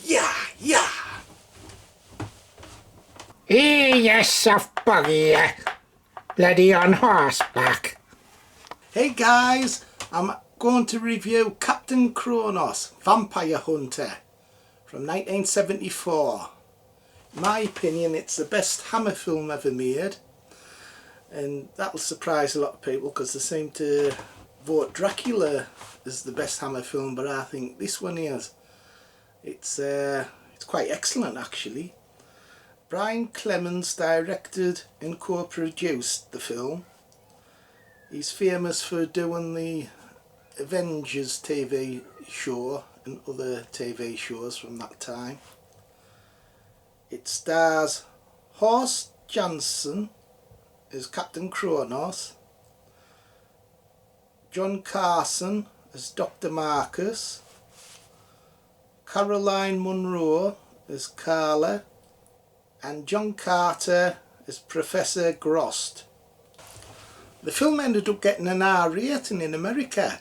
Yeah, yeah. You soft buggy, bloody on horseback. Hey guys, I'm going to review Captain Kronos Vampire Hunter from 1974. In my opinion, it's the best Hammer film ever made, and that'll surprise a lot of people because they seem to vote Dracula as the best Hammer film, but I think this one is. It's quite excellent actually. Brian Clemens directed and co-produced the film. He's famous for doing the Avengers TV show and other TV shows from that time. It stars Horst Janson as Captain Kronos, Carson as Dr. Marcus, Caroline Munro as Carla, and John Carter as Professor Grost. The film ended up getting an R rating in America,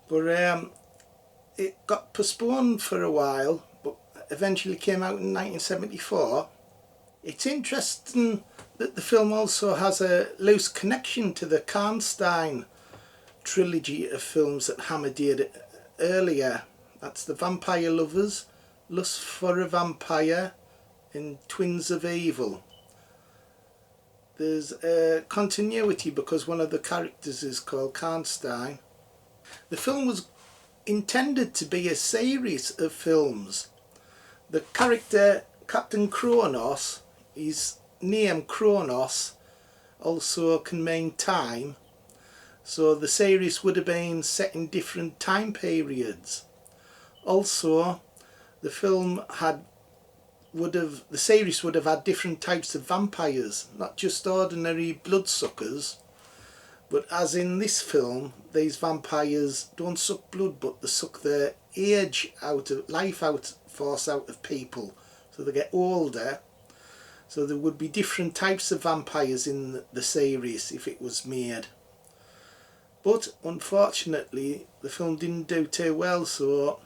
but it got postponed for a while, but eventually came out in 1974. It's interesting that the film also has a loose connection to the Karnstein trilogy of films that Hammer did earlier. That's The Vampire Lovers, Lust for a Vampire, and Twins of Evil. There's a continuity because one of the characters is called Karnstein. The film was intended to be a series of films. The character Captain Kronos, his name Kronos also can mean time, so the series would have been set in different time periods. Also, the series would have had different types of vampires, not just ordinary bloodsuckers, but as in this film, these vampires don't suck blood, but they suck the life force out of people, so they get older. So there would be different types of vampires in the series if it was made. But unfortunately, the film didn't do too well, so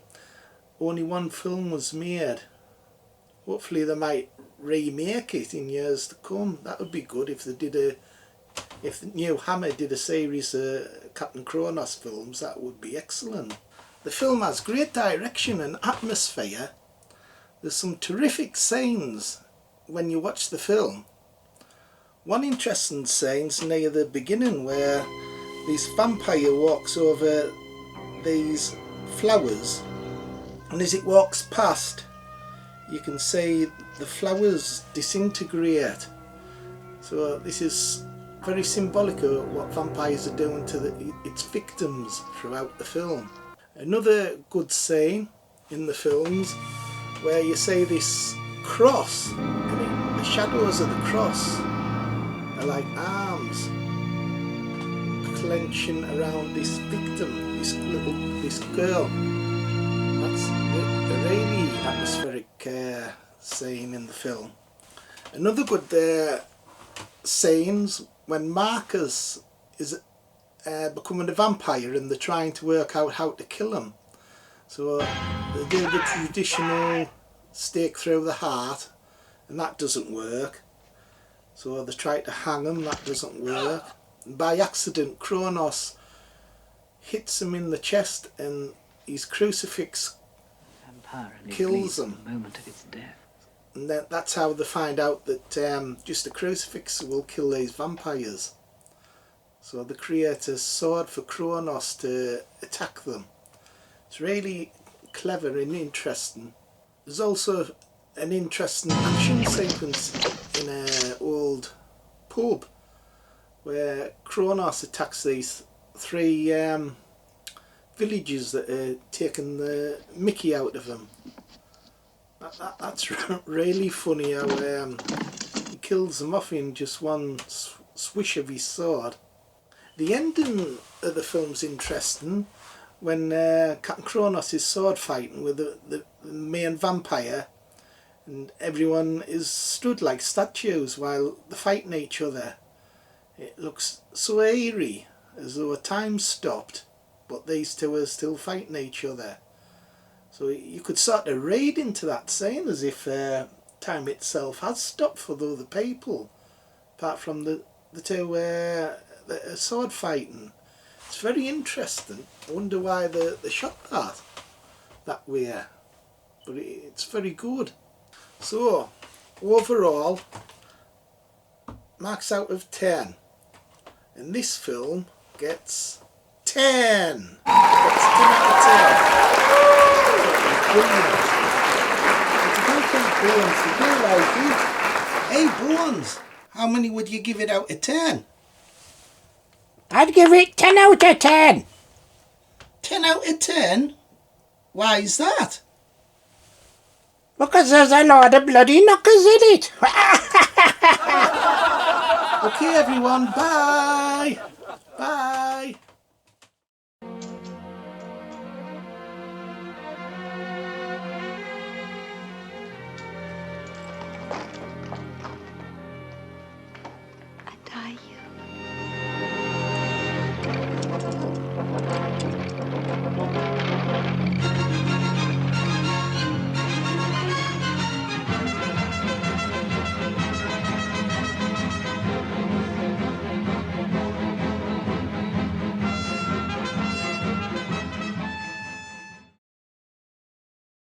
only one film was made. Hopefully they might remake it in years to come. That would be good if if the new Hammer did a series of Captain Kronos films. That would be excellent. The film has great direction and atmosphere. There's some terrific scenes when you watch the film. One interesting scene's near the beginning where this vampire walks over these flowers, and as it walks past, you can see the flowers disintegrate. So this is very symbolic of what vampires are doing to its victims throughout the film. Another good scene in the films where you see this cross, and the shadows of the cross are like arms clenching around this victim, this girl. That's a really atmospheric scene in the film. Another good scene's when Marcus is becoming a vampire and they're trying to work out how to kill him. So they do the traditional stake through the heart, and that doesn't work. So they try to hang him, that doesn't work. And by accident, Kronos hits him in the chest and his crucifix kills him. The moment of its death. And that's how they find out that just a crucifix will kill these vampires. So they create a sword for Kronos to attack them. It's really clever and interesting. There's also an interesting action sequence in an old pub where Kronos attacks these three villagers that are taking the mickey out of him. That's really funny how he kills them off in just one swish of his sword. The ending of the film's interesting when Captain Kronos is sword fighting with the main vampire, and everyone is stood like statues while they're fighting each other. It looks so eerie, as though time stopped, but these two are still fighting each other. So you could sort of read into that saying as if time itself has stopped for the other people, apart from the two the sword fighting. It's very interesting. I wonder why they shot that way, but it's very good. So overall, marks out of 10, and this film gets 10. Gets 10 out of 10. Brilliant. But you don't think Bones, you do like it. Hey Bones, how many would you give it out of 10? I'd give it 10 out of 10. 10 out of 10? Why is that? Because there's a lot of bloody knockers in it. Okay everyone, bye. Bye.